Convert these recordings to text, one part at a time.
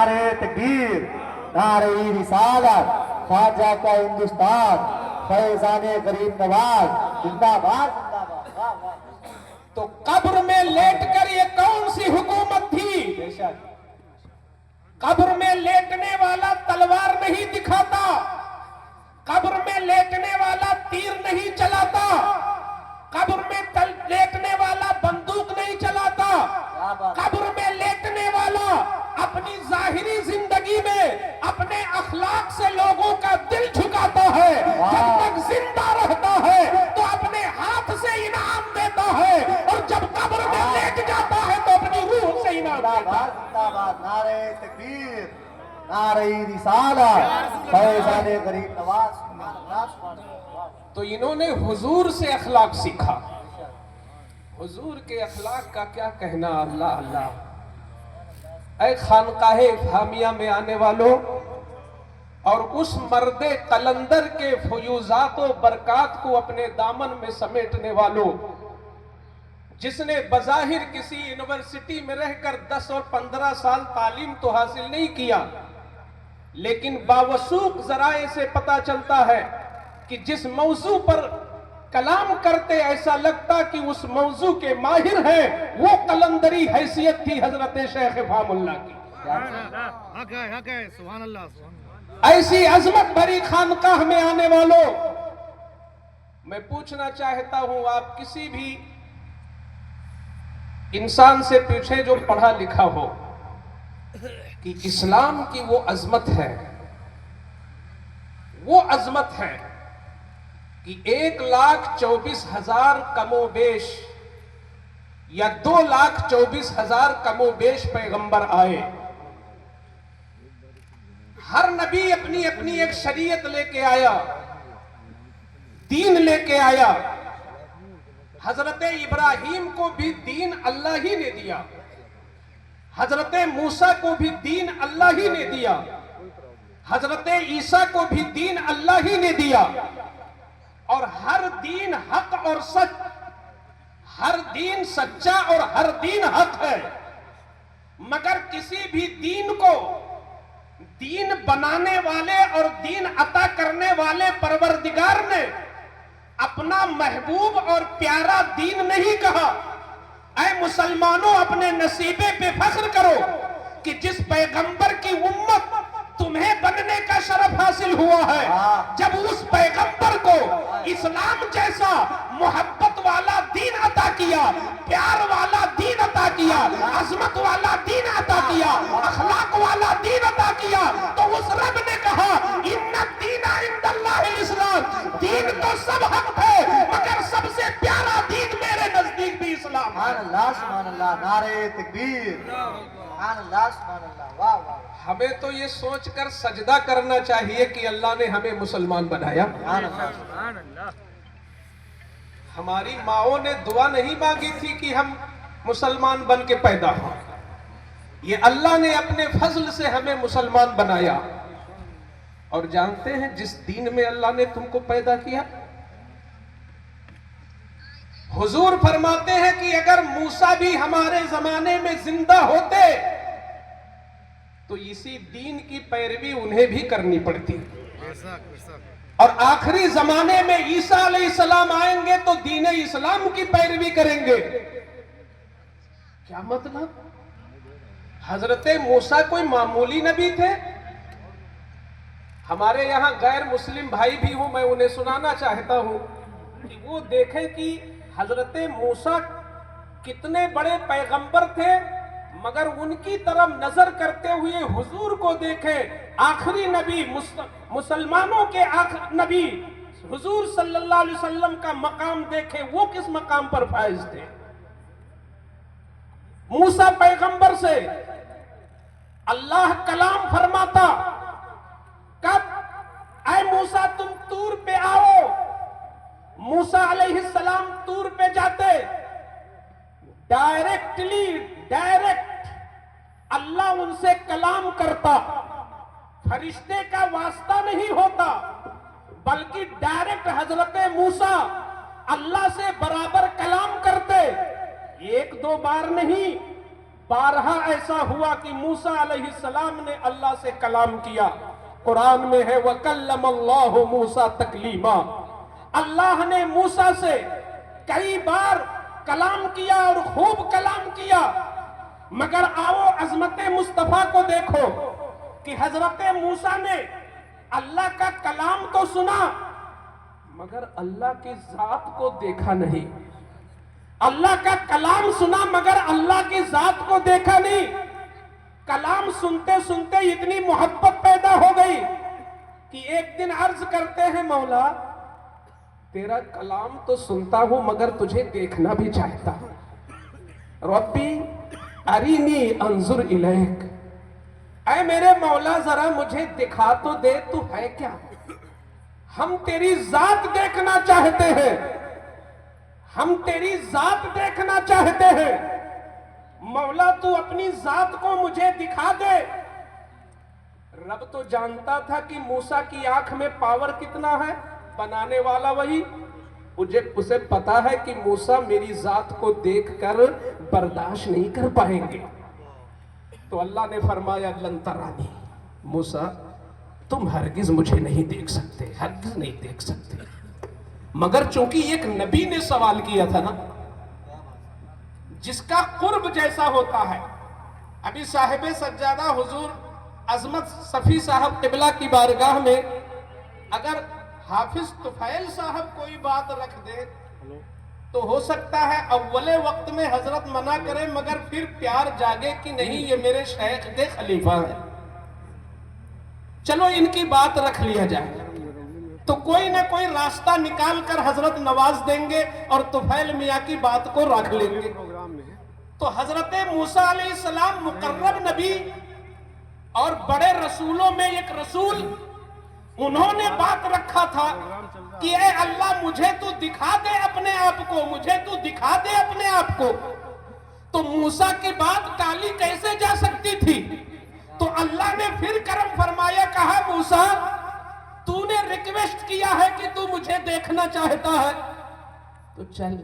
نعرے تکبیر، نعرہ رسالت، خواجہ کا ہندوستان، فیضان غریب نواز زندہ باد زندہ باد۔ واہ واہ۔ تو قبر میں لیٹ کر یہ کون سی حکومت تھی؟ بے شک۔ قبر میں لیٹنے والا تلوار نہیں دکھاتا، قبر میں لیٹنے والا تیر نہیں چلاتا، قبر میں لیٹنے والا بندوق نہیں چلاتا، قبر میں لیٹنے والا اپنی ظاہری زندگی میں اپنے اخلاق سے لوگوں کا دل جھکاتا ہے، جب تک زندہ رہتا ہے تو اپنے ہاتھ سے انعام دیتا ہے، اور جب قبر میں لیٹ جاتا ہے تو اپنی روح سے انعام دیتا ہے۔ زندہ باد، نعرہ تکبیر، نعرہ رسالت، فیضان غریب نواز۔ تو انہوں نے حضور سے اخلاق سیکھا۔ حضور کے اخلاق کا کیا کہنا، اللہ اللہ۔ اے خانقاہ افہامیہ میں آنے والوں اور اس مرد قلندر کے فیوزات و برکات کو اپنے دامن میں سمیٹنے والوں، جس نے بظاہر کسی یونیورسٹی میں رہ کر 10 اور 15 سال تعلیم تو حاصل نہیں کیا، لیکن باوثوق ذرائع سے پتہ چلتا ہے کہ جس موضوع پر کلام کرتے ایسا لگتا کہ اس موضوع کے ماہر ہیں، وہ قلندری حیثیت تھی حضرت شیخ افہام اللہ کی۔ حق ہے، سبحان اللہ، سبحان اللہ۔ ایسی عظمت بھری خانقاہ میں آنے والوں، میں پوچھنا چاہتا ہوں، آپ کسی بھی انسان سے پوچھیں جو پڑھا لکھا ہو کہ اسلام کی وہ عظمت ہے، وہ عظمت ہے کہ 1,24,000 کم و بیش یا 2,24,000 کم و بیش پیغمبر آئے، ہر نبی اپنی اپنی ایک شریعت لے کے آیا، دین لے کے آیا۔ حضرت ابراہیم کو بھی دین اللہ ہی نے دیا، حضرت موسیٰ کو بھی دین اللہ ہی نے دیا، حضرت عیسیٰ کو بھی دین اللہ ہی نے دیا، اور ہر دین حق اور سچ، ہر دین سچا اور ہر دین حق ہے، مگر کسی بھی دین کو دین بنانے والے اور دین عطا کرنے والے پروردگار نے اپنا محبوب اور پیارا دین نہیں کہا۔ اے مسلمانوں، اپنے نصیبے پہ فخر کرو کہ جس پیغمبر کی امت تمہیں بننے کا شرف حاصل ہوا ہے، جب اس پیغمبر کو اسلام جیسا محبت والا دین عطا کیا، پیار والا دین عطا کیا، عظمت والا دین عطا کیا، اخلاق والا دین عطا کیا، تو اس رب نے کہا ان الدین عند اللہ الاسلام، دین تو سب حق ہے مگر سب سے پیارا دین میرے نزدیک بھی اسلام ہے۔ سبحان اللہ، سبحان اللہ، نعرہ تکبیر، سبحان اللہ، سبحان اللہ، واہ واہ۔ ہمیں تو یہ سوچ کر سجدہ کرنا چاہیے کہ اللہ نے ہمیں مسلمان بنایا۔ سبحان اللہ۔ ہماری ماؤں نے دعا نہیں مانگی تھی کہ ہم مسلمان بن کے پیدا ہوں، یہ اللہ نے اپنے فضل سے ہمیں مسلمان بنایا۔ اور جانتے ہیں جس دین میں اللہ نے تم کو پیدا کیا، حضور فرماتے ہیں کہ اگر موسیٰ بھی ہمارے زمانے میں زندہ ہوتے تو اسی دین کی پیروی انہیں بھی کرنی پڑتی، اور آخری زمانے میں عیسیٰ علیہ السلام آئیں گے تو دین اسلام کی پیروی کریں گے۔ کیا مطلب؟ حضرت موسیٰ کوئی معمولی نبی تھے؟ ہمارے یہاں غیر مسلم بھائی بھی ہوں، میں انہیں سنانا چاہتا ہوں کہ وہ دیکھیں کہ حضرت موسیٰ کتنے بڑے پیغمبر تھے، مگر ان کی طرف نظر کرتے ہوئے حضور کو دیکھیں، آخری نبی، مسلمانوں کے آخری نبی حضور صلی اللہ علیہ وسلم کا مقام دیکھیں، وہ کس مقام پر فائز تھے۔ موسیٰ پیغمبر سے اللہ کلام فرماتا، کب؟ اے موسیٰ تم طور پہ آؤ۔ موسیٰ علیہ السلام طور پہ جاتے، ڈائریکٹ اللہ ان سے کلام کرتا، فرشتے کا واسطہ نہیں ہوتا، بلکہ ڈائریکٹ حضرت موسیٰ اللہ سے برابر کلام کرتے، ایک دو بار نہیں، بارہا ایسا ہوا کہ موسیٰ علیہ السلام نے اللہ سے کلام کیا. قرآن میں ہے وَكَلَّمَ اللَّهُ مُوسَىٰ تَكْلِيمًا. اللہ نے موسیٰ سے کئی بار کلام کیا اور خوب کلام کیا. مگر آؤ عظمت مصطفیٰ کو دیکھو کہ حضرت موسیٰ نے اللہ کا کلام تو سنا مگر اللہ کی ذات کو دیکھا نہیں. اللہ کا کلام سنا مگر اللہ کی ذات کو دیکھا نہیں. کلام سنتے سنتے اتنی محبت پیدا ہو گئی کہ ایک دن عرض کرتے ہیں مولا تیرا کلام تو سنتا ہوں مگر تجھے دیکھنا بھی چاہتا ہوں. ربی ارینی انظر الیک. اے میرے مولا ذرا مجھے دکھا تو دے تو ہے کیا. ہم تیری ذات دیکھنا چاہتے ہیں. ہم تیری ذات دیکھنا چاہتے ہیں. مولا تو اپنی ذات کو مجھے دکھا دے. رب تو جانتا تھا کہ موسیٰ کی آنکھ میں پاور کتنا ہے. بنانے والا وہی. اسے پتا ہے کہ موسیٰ میری ذات کو دیکھ کر برداشت نہیں کر پائیں گے. تو اللہ نے فرمایا لن ترانی. موسیٰ تم ہرگز مجھے نہیں دیکھ سکتے, ہرگز نہیں دیکھ سکتے. مگر چونکہ ایک نبی نے سوال کیا تھا نا جس کا قرب جیسا ہوتا ہے. ابھی صاحب سجادہ حضور عظمت صفی صاحب قبلہ کی بارگاہ میں اگر حافظ طفیل صاحب کوئی بات رکھ دے تو ہو سکتا ہے اول وقت میں حضرت منع کرے مگر پھر پیار جاگے کہ نہیں یہ میرے شیخ کے خلیفہ ہیں, چلو ان کی بات رکھ لیا جائے. تو کوئی نہ کوئی راستہ نکال کر حضرت نواز دیں گے اور طفیل میاں کی بات کو رکھ لیں گے. تو حضرت موسیٰ علیہ السلام مقرب نبی اور بڑے رسولوں میں ایک رسول, انہوں نے بات رکھا تھا کہ اے اللہ مجھے تو دکھا دے اپنے آپ کو, مجھے تو دکھا دے اپنے آپ کو. تو موسیٰ کی بات ٹالی کیسے جا سکتی تھی. تو اللہ نے پھر کرم فرمایا, کہا موسیٰ تو نے ریکویسٹ کیا ہے کہ تو مجھے دیکھنا چاہتا ہے تو چل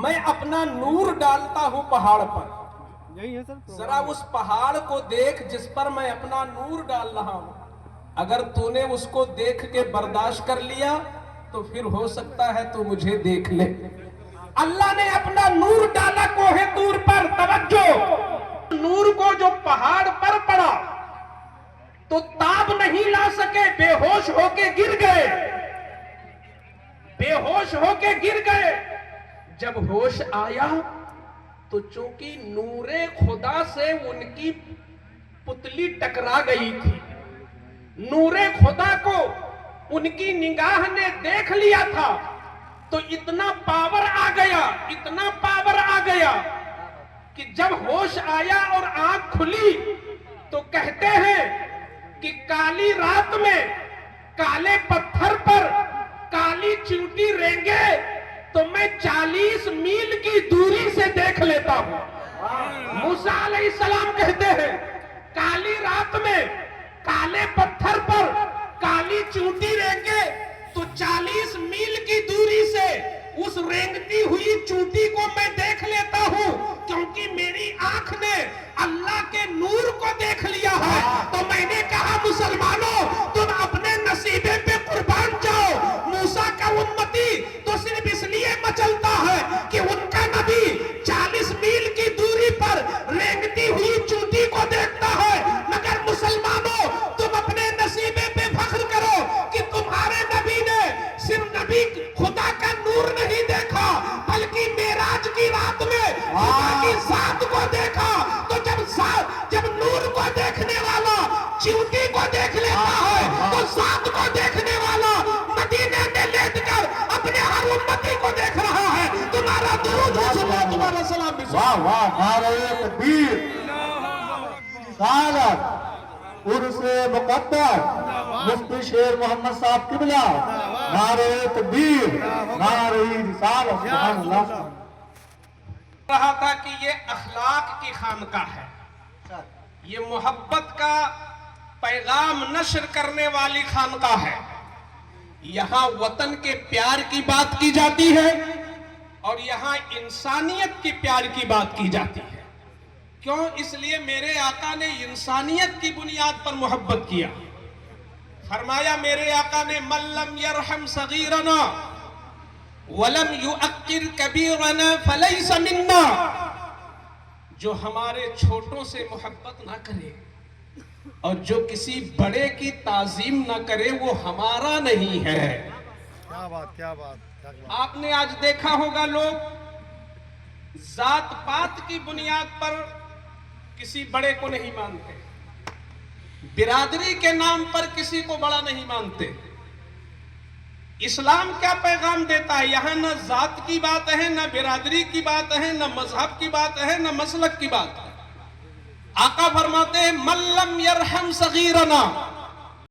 میں اپنا نور ڈالتا ہوں پہاڑ پر. ذرا اس پہاڑ کو دیکھ جس پر میں اپنا نور ڈال رہا ہوں. اگر تو نے اس کو دیکھ کے برداشت کر لیا تو پھر ہو سکتا ہے تو مجھے دیکھ لے. اللہ نے اپنا نور ڈالا کوہ طور پر. توجہ, نور کو جو پہاڑ پر پڑا تو تاب نہیں لا سکے, بے ہوش ہو کے گر گئے, بے ہوش ہو کے گر گئے. جب ہوش آیا تو چونکہ نور خدا سے ان کی پتلی ٹکرا گئی تھی, نور خدا کو ان کی نگاہ نے دیکھ لیا تھا تو اتنا پاور آ گیا, اتنا پاور آ گیا کہ جب ہوش آیا اور آنکھ کھلی تو کہتے ہیں کہ کالی رات میں کالے پتھر پر کالی چیونٹی رینگے تو میں 40 میل کی دوری سے دیکھ لیتا ہوں. موسیٰ علیہ السلام کہتے ہیں کالی رات میں کالے پتھر پر کالی چیونٹی رینگے تو 40 میل کی دوری سے اس رینگتی ہوئی چیونٹی کو میں دیکھ لیتا ہوں, کیونکہ میری آنکھ نے اللہ کے نور کو دیکھ لیا ہے. تو میں نے کہا مسلمانوں تم اپنے نصیبے پہ قربان جاؤ. موسیٰ کا امتی تو صرف اس لیے مچلتا ہے کہ ان کا نبی 40 میل کی دوری پر رینگتی ہوئی چیونٹی کو دیکھتا ہے. مگر مسلمانوں تم اپنے نصیبے پہ فخر کرو کہ تمہارے نبی نے صرف نبی خدا کا نور نہیں دیکھا بلکہ معراج کی رات میں خدا کی ذات کو دیکھا. تو جب نور کو دیکھنے والا چیونٹی کو دیکھ لیتا ہے تو ذات کو دیکھنے والا مدینے میں لیٹ کر اپنے ہر امتی کو دیکھ رہا ہے. تمہارا درود اللہ تمہارا سلام بھی. واہ واہ, نعرہ تکبیر, رسالت, عرس مقدس مفتی شیر محمد صاحب قبلہ, نعرہ تکبیر, نعرہ رسالت. سبحان اللہ. رہا تھا کہ یہ اخلاق کی خانقاہ ہے, یہ محبت کا پیغام نشر کرنے والی خانقاہ ہے. یہاں وطن کے پیار کی بات کی جاتی ہے اور یہاں انسانیت کے پیار کی بات کی جاتی ہے. کیوں؟ اس لیے میرے آقا نے انسانیت کی بنیاد پر محبت کیا. فرمایا میرے آقا نے من لم یرحم صغیرنا ولم یؤقر کبیرنا فلیس منا. جو ہمارے چھوٹوں سے محبت نہ کرے اور جو کسی بڑے کی تعظیم نہ کرے وہ ہمارا نہیں ہے. کیا بات کیا بات. آپ نے آج دیکھا ہوگا لوگ ذات پات کی بنیاد پر کسی بڑے کو نہیں مانتے، برادری کے نام پر کسی کو بڑا نہیں مانتے. اسلام کیا پیغام دیتا ہے؟ یہاں نہ ذات کی بات ہے، نہ برادری کی بات ہے، نہ مذہب کی بات ہے، نہ مسلک کی بات ہے. آقا فرماتے ہیں من لم یرحم صغیرنا